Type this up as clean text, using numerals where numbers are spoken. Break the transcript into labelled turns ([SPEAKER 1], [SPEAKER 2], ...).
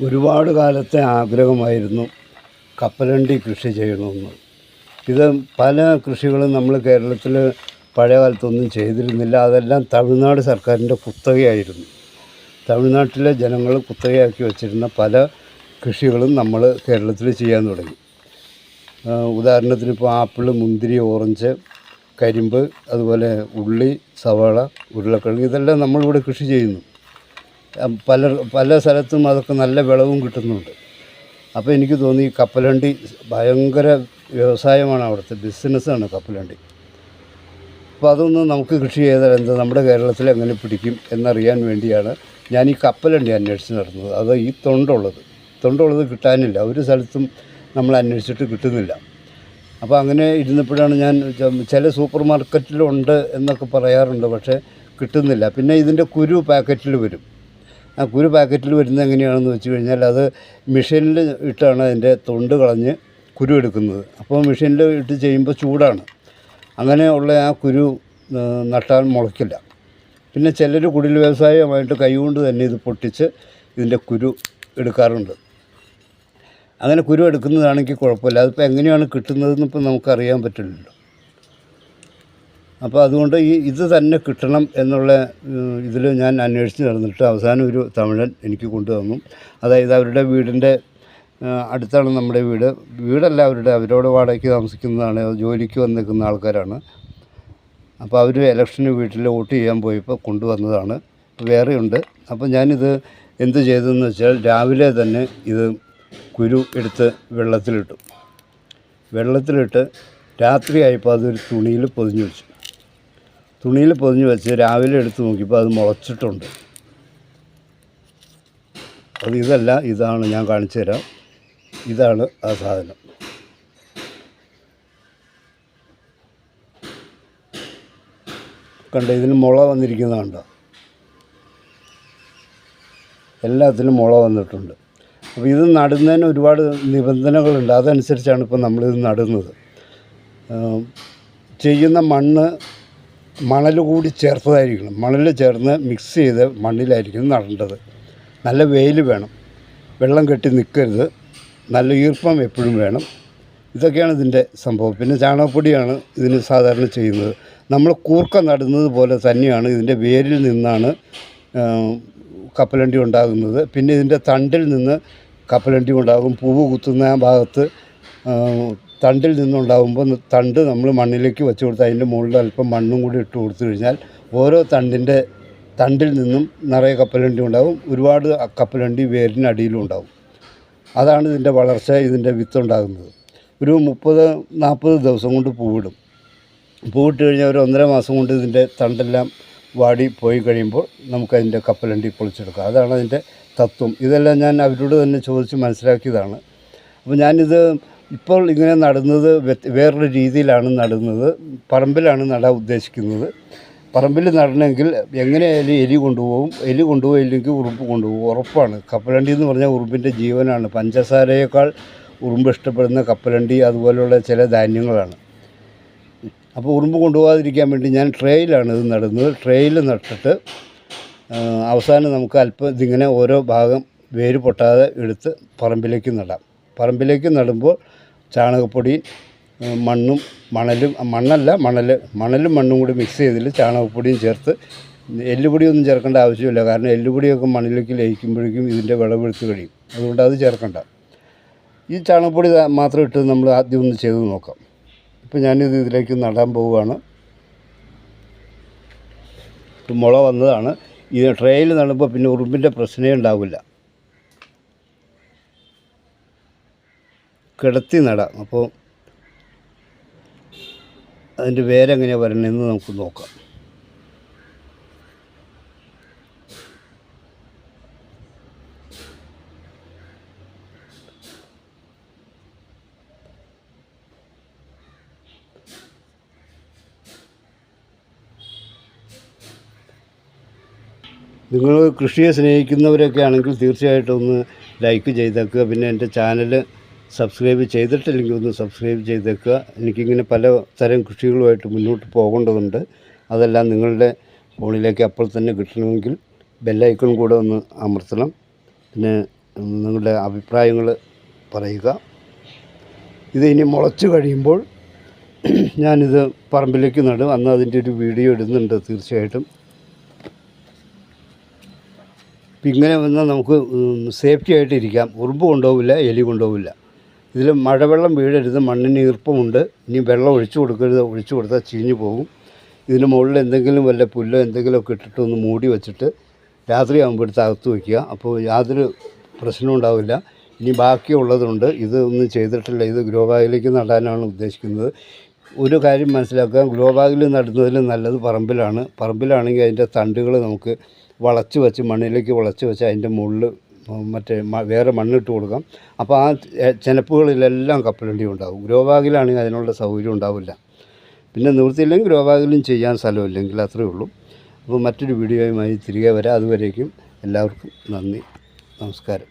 [SPEAKER 1] ഒരുപാട് കാലത്തെ ആഗ്രഹമായിരുന്നു കപ്പലണ്ടി കൃഷി ചെയ്യണമെന്ന്. ഇത് പല കൃഷികളും നമ്മൾ കേരളത്തിൽ പഴയ കാലത്തൊന്നും ചെയ്തിരുന്നില്ല. അതെല്ലാം തമിഴ്നാട് സർക്കാരിൻ്റെ കുത്തകയായിരുന്നു. തമിഴ്നാട്ടിലെ ജനങ്ങൾ കുത്തകയാക്കി വച്ചിരുന്ന പല കൃഷികളും നമ്മൾ കേരളത്തിൽ ചെയ്യാൻ തുടങ്ങി. ഉദാഹരണത്തിന് ഇപ്പോൾ ആപ്പിൾ, മുന്തിരി, ഓറഞ്ച്, കരിമ്പ്, അതുപോലെ ഉള്ളി, സവാള, ഉരുളക്കിഴങ്ങ്, ഇതെല്ലാം നമ്മളിവിടെ കൃഷി ചെയ്യുന്നു. പല സ്ഥലത്തും അതൊക്കെ നല്ല വിളവും കിട്ടുന്നുണ്ട്. അപ്പോൾ എനിക്ക് തോന്നി ഈ കപ്പലണ്ടി ഭയങ്കര വ്യവസായമാണ്, അവിടുത്തെ ബിസിനസ്സാണ് കപ്പലണ്ടി. അപ്പോൾ അതൊന്ന് നമുക്ക് കൃഷി ചെയ്താൽ എന്താ, നമ്മുടെ കേരളത്തിൽ എങ്ങനെ പിടിക്കും എന്നറിയാൻ വേണ്ടിയാണ് ഞാൻ ഈ കപ്പലണ്ടി അന്വേഷിച്ച് നടന്നത്. അത് ഈ തൊണ്ടുള്ളത് കിട്ടാനില്ല, ഒരു സ്ഥലത്തും നമ്മൾ അന്വേഷിച്ചിട്ട് കിട്ടുന്നില്ല. അപ്പോൾ അങ്ങനെ ഇരുന്നപ്പോഴാണ് ഞാൻ ചില സൂപ്പർ മാർക്കറ്റിലുണ്ട് എന്നൊക്കെ പറയാറുണ്ട്, പക്ഷേ കിട്ടുന്നില്ല. പിന്നെ ഇതിൻ്റെ കുരു പാക്കറ്റിൽ വരും. ആ കുരു പാക്കറ്റിൽ വരുന്നത് എങ്ങനെയാണെന്ന് വെച്ച് കഴിഞ്ഞാൽ, അത് മെഷീനിൽ ഇട്ടാണ് അതിൻ്റെ തൊണ്ട് കളഞ്ഞ് കുരു എടുക്കുന്നത്. അപ്പോൾ മെഷീനിൽ ഇട്ട് ചെയ്യുമ്പോൾ ചൂടാണ്. അങ്ങനെയുള്ള ആ കുരു നട്ടാൽ മുളയ്ക്കില്ല. പിന്നെ ചിലർ കുടിൽ വ്യവസായമായിട്ട് കൈകൊണ്ട് തന്നെ ഇത് പൊട്ടിച്ച് ഇതിൻ്റെ കുരു എടുക്കാറുണ്ട്. അങ്ങനെ കുരു എടുക്കുന്നതാണെങ്കിൽ കുഴപ്പമില്ല. അതിപ്പോൾ എങ്ങനെയാണ് കിട്ടുന്നതെന്ന് ഇപ്പോൾ നമുക്കറിയാൻ പറ്റില്ലല്ലോ. അപ്പോൾ അതുകൊണ്ട് ഇത് തന്നെ കിട്ടണം എന്നുള്ള ഇതിൽ ഞാൻ അന്വേഷിച്ച് നടന്നിട്ട് അവസാനം ഒരു തമിഴൻ എനിക്ക് കൊണ്ടുവന്നു. അതായത് അവരുടെ വീടിൻ്റെ അടുത്താണ് നമ്മുടെ വീടല്ല അവരോട് വാടകയ്ക്ക് താമസിക്കുന്നതാണ്, ജോലിക്ക് വന്നിരിക്കുന്ന ആൾക്കാരാണ്. അപ്പോൾ അവർ ഇലക്ഷന് വീട്ടിൽ വോട്ട് ചെയ്യാൻ പോയപ്പോൾ കൊണ്ടുവന്നതാണ്. വേറെയുണ്ട്. അപ്പോൾ ഞാനിത് എന്ത് ചെയ്തതെന്ന് വെച്ചാൽ, രാവിലെ തന്നെ ഇത് കുരു എടുത്ത് വെള്ളത്തിലിട്ട് രാത്രിയായപ്പോൾ അതൊരു തുണിയിൽ പൊതിഞ്ഞ് വെച്ച് രാവിലെ എടുത്ത് നോക്കിയപ്പോൾ അത് മുളച്ചിട്ടുണ്ട്. അത് ഇതാണ്, ഞാൻ കാണിച്ചു തരാം. ഇതാണ് ആ സാധനം. കണ്ടോ, ഇതിന് മുള വന്നിരിക്കുന്നതുണ്ടോ? എല്ലാത്തിനും മുള വന്നിട്ടുണ്ട്. അപ്പോൾ ഇത് നടുന്നതിന് ഒരുപാട് നിബന്ധനകളുണ്ട്. അതനുസരിച്ചാണ് ഇപ്പോൾ നമ്മളിത് നടുന്നത്. ചെയ്യുന്ന മണൽ കൂടി ചേർത്തതായിരിക്കണം. മണൽ ചേർന്ന് മിക്സ് ചെയ്ത് മണ്ണിലായിരിക്കും നടേണ്ടത്. നല്ല വെയിൽ വേണം, വെള്ളം കെട്ടി നിൽക്കരുത്, നല്ല ഈർപ്പം എപ്പോഴും വേണം. ഇതൊക്കെയാണ് ഇതിൻ്റെ സംഭവം. പിന്നെ ചാണകപ്പൊടിയാണ് ഇതിന് സാധാരണ ചെയ്യുന്നത്. നമ്മൾ കൂർക്ക നടുന്നത് പോലെ തന്നെയാണ് ഇതിൻ്റെ വേരിൽ നിന്നാണ് കപ്പലണ്ടി ഉണ്ടാകുന്നത്. പിന്നെ ഇതിൻ്റെ തണ്ടിൽ നിന്ന് കപ്പലണ്ടി ഉണ്ടാകും. പൂവ് കുത്തുന്ന ആ ഭാഗത്ത് തണ്ടിൽ നിന്നുണ്ടാകുമ്പോൾ തണ്ട് നമ്മൾ മണ്ണിലേക്ക് വെച്ച് കൊടുത്ത് അതിൻ്റെ മുകളിൽ അല്പം മണ്ണും കൂടി ഇട്ട് കൊടുത്തു കഴിഞ്ഞാൽ ഓരോ തണ്ടിൽ നിന്നും നിറയെ കപ്പലണ്ടി ഉണ്ടാകും. ഒരുപാട് കപ്പലണ്ടി വേരിനടിയിലും ഉണ്ടാകും. അതാണ് ഇതിൻ്റെ വളർച്ച, ഇതിൻ്റെ വിത്തുണ്ടാകുന്നത്. ഒരു 30-40 ദിവസം കൊണ്ട് പൂവിട്ട് കഴിഞ്ഞാൽ ഒരു 1.5 മാസം കൊണ്ട് ഇതിൻ്റെ തണ്ടെല്ലാം വാടി പോയി കഴിയുമ്പോൾ നമുക്കതിൻ്റെ കപ്പലണ്ടി പൊളിച്ചെടുക്കാം. അതാണ് അതിൻ്റെ തത്വം. ഇതെല്ലാം ഞാൻ അവരോട് തന്നെ ചോദിച്ച് മനസ്സിലാക്കിയതാണ്. അപ്പോൾ ഞാനിത് ഇപ്പോൾ ഇങ്ങനെ നടുന്നത് വേറൊരു രീതിയിലാണ് നടുന്നത്. പറമ്പിലാണ് നടാൻ ഉദ്ദേശിക്കുന്നത്. പറമ്പിൽ നടണമെങ്കിൽ എങ്ങനെയായാലും എലി കൊണ്ടുപോയില്ലെങ്കിൽ ഉറുമ്പ് കൊണ്ടുപോകും, ഉറപ്പാണ്. കപ്പലണ്ടി എന്ന് പറഞ്ഞാൽ ഉറുമ്പിൻ്റെ ജീവനാണ്. പഞ്ചസാരയേക്കാൾ ഉറുമ്പ് ഇഷ്ടപ്പെടുന്ന കപ്പലണ്ടി അതുപോലെയുള്ള ചില ധാന്യങ്ങളാണ്. അപ്പോൾ ഉറുമ്പ് കൊണ്ടുപോകാതിരിക്കാൻ വേണ്ടി ഞാൻ ട്രേയിലാണ് ഇത് നടുന്നത്. ട്രേയിൽ നട്ടിട്ട് അവസാനം നമുക്ക് അല്പം ഇതിങ്ങനെ ഓരോ ഭാഗം വേര് പൊട്ടാതെ എടുത്ത് പറമ്പിലേക്ക് നടാം. പറമ്പിലേക്ക് നടുമ്പോൾ ചാണകപ്പൊടി, മണലും മണ്ണും കൂടി മിക്സ് ചെയ്തിൽ ചാണകപ്പൊടിയും ചേർത്ത്, എല്ലുപൊടിയൊന്നും ചേർക്കേണ്ട ആവശ്യമില്ല. കാരണം എല്ലുപൊടിയൊക്കെ മണ്ണിലേക്ക് ലയിക്കുമ്പോഴേക്കും ഇതിൻ്റെ വിളവെടുത്ത് കഴിയും. അതുകൊണ്ട് അത് ചേർക്കണ്ട. ഈ ചാണകപ്പൊടി മാത്രം ഇട്ട് നമ്മൾ ആദ്യം ഒന്ന് ചെയ്ത് നോക്കാം. ഇപ്പോൾ ഞാനിത് ഇതിലേക്ക് നടാൻ പോവുകയാണ്. മുള വന്നതാണ്. ഈ ട്രേയിൽ നടുമ്പോൾ പിന്നെ ഉറുമ്പിൻ്റെ പ്രശ്നമേ ഉണ്ടാവില്ല. കിടത്തി നടാം. അപ്പോൾ അതിൻ്റെ വേരെങ്ങനെയാണ് വരണതെന്ന് നമുക്ക് നോക്കാം. നിങ്ങൾ കൃഷിയെ സ്നേഹിക്കുന്നവരൊക്കെ ആണെങ്കിൽ തീർച്ചയായിട്ടും ഒന്ന് ലൈക്ക് ചെയ്തേക്കുക. പിന്നെ എൻ്റെ ചാനൽ സബ്സ്ക്രൈബ് ചെയ്തിട്ടില്ലെങ്കിൽ ഒന്ന് സബ്സ്ക്രൈബ് ചെയ്തേക്കുക. എനിക്കിങ്ങനെ പല തരം കൃഷികളുമായിട്ട് മുന്നോട്ട് പോകേണ്ടതുണ്ട്. അതെല്ലാം നിങ്ങളുടെ ഫോണിലേക്ക് അപ്പോൾ തന്നെ കിട്ടണമെങ്കിൽ ബെല്ലൈക്കൺ കൂടെ ഒന്ന് അമർത്തണം. പിന്നെ നിങ്ങളുടെ അഭിപ്രായങ്ങൾ പറയുക. ഇത് ഇനി മുളച്ച് കഴിയുമ്പോൾ ഞാനിത് പറമ്പിലേക്ക് നടും. അന്ന് അതിൻ്റെ ഒരു വീഡിയോ ഇടുന്നുണ്ട് തീർച്ചയായിട്ടും. അപ്പം ഇങ്ങനെ വന്നാൽ നമുക്ക് സേഫ്റ്റി ആയിട്ട് ഇരിക്കാം. ഉറുമ്പ് കൊണ്ടുപോവില്ല, എലി കൊണ്ടുപോവില്ല. ഇതിൽ മഴവെള്ളം വീഴരുത്, മണ്ണിന് ഈർപ്പമുണ്ട്. ഇനി വെള്ളം ഒഴിച്ചു കൊടുക്കരുത്, ഒഴിച്ചു കൊടുത്താൽ ചീഞ്ഞു പോകും. ഇതിന് മുകളിൽ എന്തെങ്കിലും വല്ല പുല്ലോ എന്തെങ്കിലുമൊക്കെ ഇട്ടിട്ട് ഒന്ന് മൂടി വെച്ചിട്ട് രാത്രി ആകുമ്പോൾ എടുത്ത് അകത്ത് വയ്ക്കുക. അപ്പോൾ യാതൊരു പ്രശ്നവും ഉണ്ടാവില്ല. ഇനി ബാക്കിയുള്ളതുണ്ട്, ഇതൊന്നും ചെയ്തിട്ടില്ല. ഇത് ഗ്രോ ബാഗിലേക്ക് നടാനാണ് ഉദ്ദേശിക്കുന്നത്. ഒരു കാര്യം മനസ്സിലാക്കുക, ഗ്രോ ബാഗിൽ നടുന്നതിൽ നല്ലത് പറമ്പിലാണ്. പറമ്പിലാണെങ്കിൽ അതിൻ്റെ തണ്ടുകൾ നമുക്ക് വളച്ച് വെച്ച് മണ്ണിലേക്ക് വളച്ച് വെച്ച് അതിൻ്റെ മുകളിൽ മറ്റേ വേറെ മണ്ണിട്ട് കൊടുക്കാം. അപ്പോൾ ആ ചെനപ്പുകളിലെല്ലാം കപ്പലണ്ടി ഉണ്ടാകും. ഗ്രോ ബാഗിലാണെങ്കിൽ അതിനുള്ള സൗകര്യം ഉണ്ടാവില്ല. പിന്നെ നിവൃത്തിയില്ലെങ്കിൽ ഗ്രോ ബാഗിലും ചെയ്യാൻ സ്ഥലമില്ലെങ്കിൽ അത്രയേ ഉള്ളൂ. അപ്പോൾ മറ്റൊരു വീഡിയോയുമായി തിരികെ വരാം. അതുവരേക്കും എല്ലാവർക്കും നന്ദി, നമസ്കാരം.